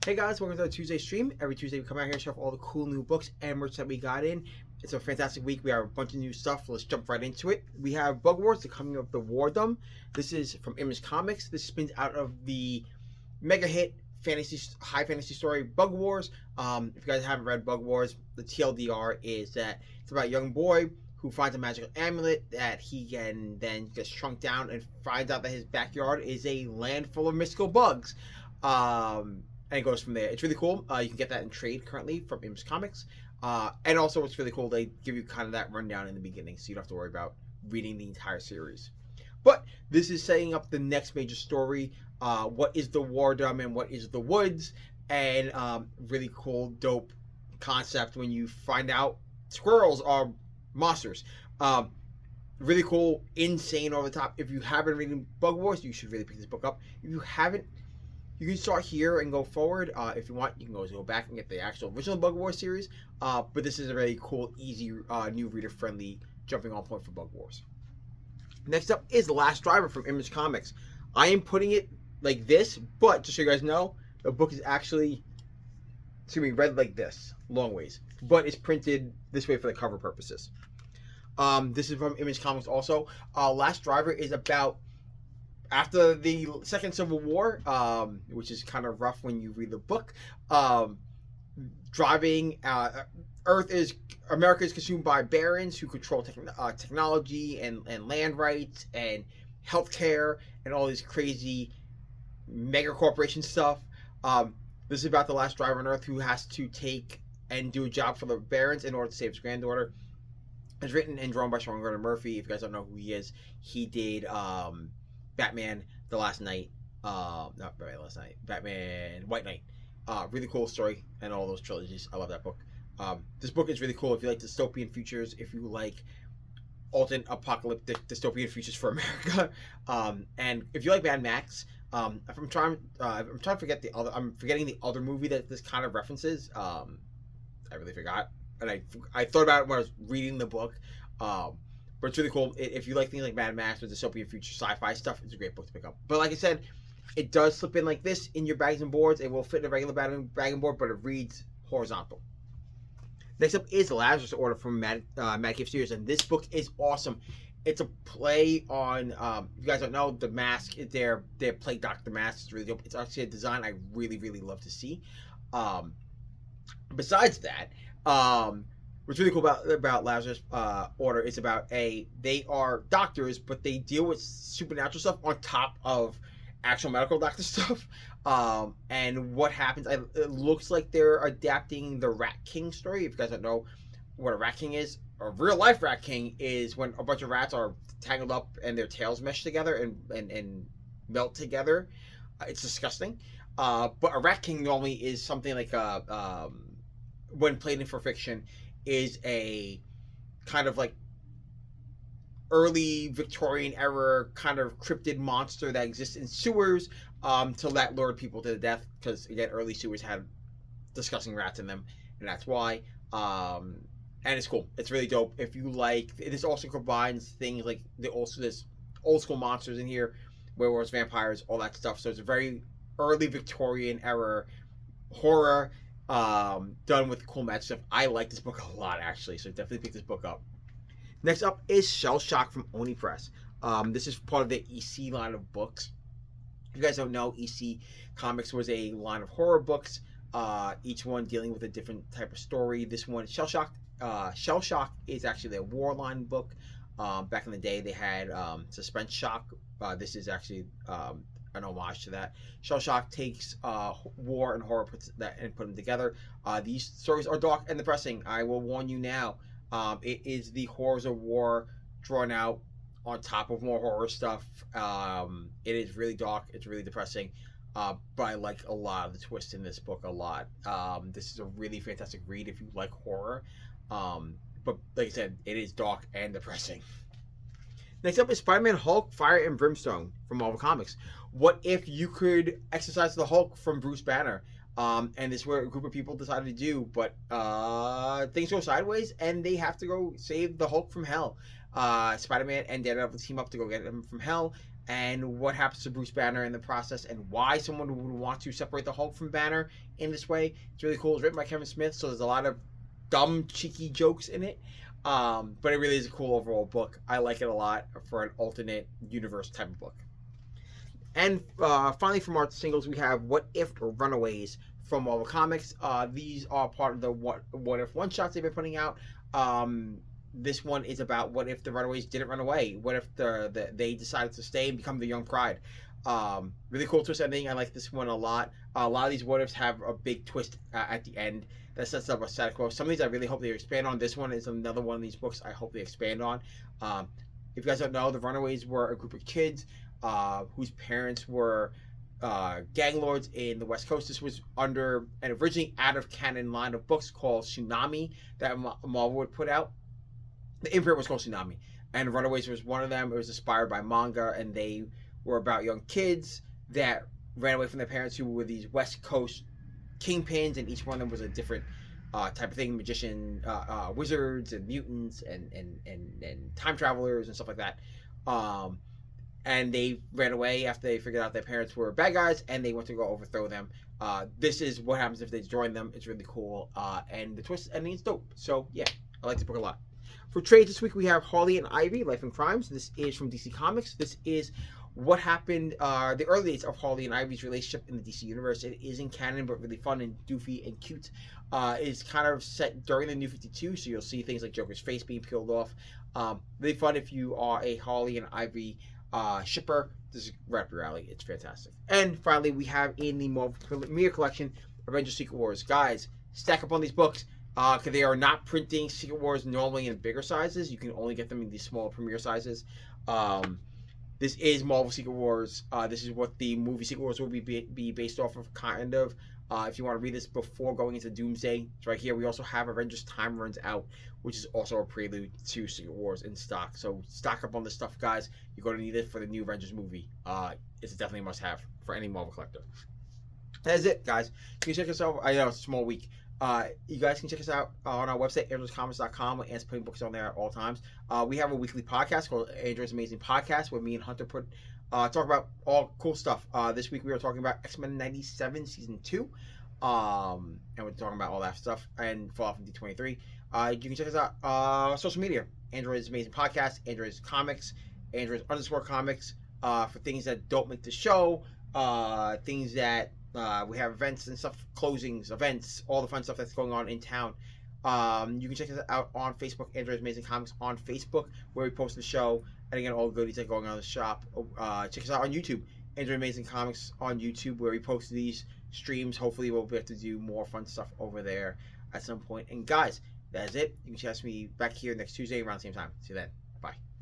Hey guys, welcome to the Tuesday stream. Every Tuesday we come out here and show off all the cool new books and merch that we got in. It's a fantastic week. We have a bunch of new stuff. Let's jump right into it. We have Bug Wars, the coming of the Wardoom. This is from Image Comics. This spins out of the mega hit high fantasy story Bug Wars. If you guys haven't read Bug Wars, the TLDR is that it's about a young boy who finds a magical amulet that he can then gets shrunk down and finds out that his backyard is a land full of mystical bugs. And it goes from there. It's really cool. You can get that in trade currently from Image Comics. And also what's really cool, they give you kind of that rundown in the beginning, so you don't have to worry about reading the entire series. But this is setting up the next major story. What is the Wardoom and what is the Woods? And really cool, dope concept when you find out squirrels are monsters. Really cool, insane, over the top. If you haven't read Bug Wars, you should really pick this book up. If you haven't, you can start here and go forward. If you want, you can always go back and get the actual original Bug Wars series. But this is a very cool, easy, new reader-friendly jumping on point for Bug Wars. Next up is The Last Driver from Image Comics. I am putting it like this, but just so you guys know, the book is actually, read like this, long ways. But it's printed this way for the cover purposes. This is from Image Comics also. Last Driver is about after the Second Civil War, which is kind of rough when you read the book. America is consumed by barons who control technology and land rights and healthcare and all this crazy mega corporation stuff. This is about the last driver on Earth who has to take and do a job for the barons in order to save his granddaughter. It's written and drawn by Sean Gordon Murphy. If you guys don't know who he is, he did Batman The Last Night, not Batman The Last Night, Batman White Knight. Really cool story and all those trilogies. I love that book. This book is really cool if you like dystopian futures, if you like alternate apocalyptic dystopian futures for America, and if you like Mad Max. I'm trying to forget the other. I'm forgetting the other movie that this kind of references. I really forgot, and I thought about it when I was reading the book. But it's really cool. If you like things like Mad Max or dystopian future sci-fi stuff, it's a great book to pick up. But like I said, it does slip in like this in your bags and boards. It will fit in a regular bag and board, but it reads horizontal. Next up is Lazarus Order from Mad Cave Studios, and this book is awesome. It's a play on, if you guys don't know, The Mask, their play Dr. Mask is really dope. It's actually a design I really, really love to see. Besides that, what's really cool about Lazarus Order is they are doctors, but they deal with supernatural stuff on top of actual medical doctor stuff. And what happens, it looks like they're adapting the Rat King story. If you guys don't know what a Rat King is, a real life Rat King is when a bunch of rats are tangled up and their tails mesh together and melt together. It's disgusting. But a Rat King normally is something like when played in for fiction, is a kind of like early Victorian era kind of cryptid monster that exists in sewers till that lured people to death, because again, early sewers had disgusting rats in them, and that's why. And it's cool. It's really dope. If you like, this also combines things like there's old school monsters in here, werewolves, vampires, all that stuff. So it's a very early Victorian era horror done with cool magic stuff. I like this book a lot, actually, so definitely pick this book up. Next up is Shellshock from Oni Press. This is part of the EC line of books. If you guys don't know, EC Comics was a line of horror books, each one dealing with a different type of story. This one, Shellshock. Shellshock is actually a war line book. Back in the day, they had Suspense Shock. This is actually an homage to that. Shellshock takes war and horror, puts them together. These stories are dark and depressing. I will warn you now. It is the horrors of war drawn out on top of more horror stuff. It is really dark. It's really depressing. But I like a lot of the twists in this book a lot. This is a really fantastic read if you like horror. But like I said, it is dark and depressing. Next up is Spider-Man, Hulk, Fire, and Brimstone from Marvel Comics. What if you could exercise the Hulk from Bruce Banner? And this is what a group of people decided to do, but things go sideways, and they have to go save the Hulk from hell. Spider-Man and Daredevil team up to go get him from hell, and what happens to Bruce Banner in the process, and why someone would want to separate the Hulk from Banner in this way. It's really cool. It's written by Kevin Smith, so there's a lot of dumb, cheeky jokes in it. But it really is a cool overall book. I like it a lot for an alternate universe type of book. And finally, from our singles, we have What If Runaways from Marvel Comics. These are part of the What If one-shots they've been putting out. This one is about what if the Runaways didn't run away? What if they decided to stay and become the Young Pride? Really cool twist ending. I like this one a lot. A lot of these what ifs have a big twist at the end that sets up a status quo. Some of these I really hope they expand on. This one is another one of these books I hope they expand on. If you guys don't know, the Runaways were a group of kids whose parents were gang lords in the West Coast. This was under an originally out of canon line of books called Tsunami that Marvel would put out. The imprint was called Tsunami, and Runaways was one of them. It was inspired by manga, and they were about young kids that ran away from their parents who were these West Coast kingpins, and each one of them was a different type of thing: magician, wizards, and mutants, and time travelers and stuff like that. And they ran away after they figured out their parents were bad guys, and they went to go overthrow them. This is what happens if they join them. It's really cool, and the twist ending is dope. So yeah, I like this book a lot. For trades this week, we have Harley and Ivy, Life and Crimes. This is from DC Comics. This is what happened, the early days of Harley and Ivy's relationship in the DC Universe. It isn't canon, but really fun and doofy and cute. It's kind of set during the New 52, so you'll see things like Joker's face being peeled off. Really fun if you are a Harley and Ivy shipper. This is right up your alley. It's fantastic. And finally, we have in the Marvel Premiere Collection, Avengers Secret Wars. Guys, stack up on these books. Because they are not printing Secret Wars normally in bigger sizes. You can only get them in these smaller premiere sizes. This is Marvel Secret Wars. This is what the movie Secret Wars will be based off of, kind of. If you want to read this before going into Doomsday, it's right here. We also have Avengers Time Runs Out, which is also a prelude to Secret Wars in stock. So stock up on this stuff, guys. You're going to need it for the new Avengers movie. It's definitely a must-have for any Marvel collector. That's it, guys. You can check us out. I know it's a small week. You guys can check us out on our website, androidscomics.com. We're putting books on there at all times. We have a weekly podcast called Android's Amazing Podcast, where me and Hunter talk about all cool stuff. This week we were talking about X-Men 97 Season 2. And we're talking about all that stuff and Fallout from D23. You can check us out on social media. Android's Amazing Podcast, Android's Comics, Androids_Comics, for things that don't make the show, things that we have events and stuff, closings, events, all the fun stuff that's going on in town. You can check us out on Facebook, Android's Amazing Comics on Facebook, where we post the show, and again, all the goodies that are going on in the shop. Check us out on YouTube, Android Amazing Comics on YouTube, where we post these streams. Hopefully we'll be able to do more fun stuff over there at some point. And guys, that's it. You can catch me back here next Tuesday around the same time. See you then. Bye.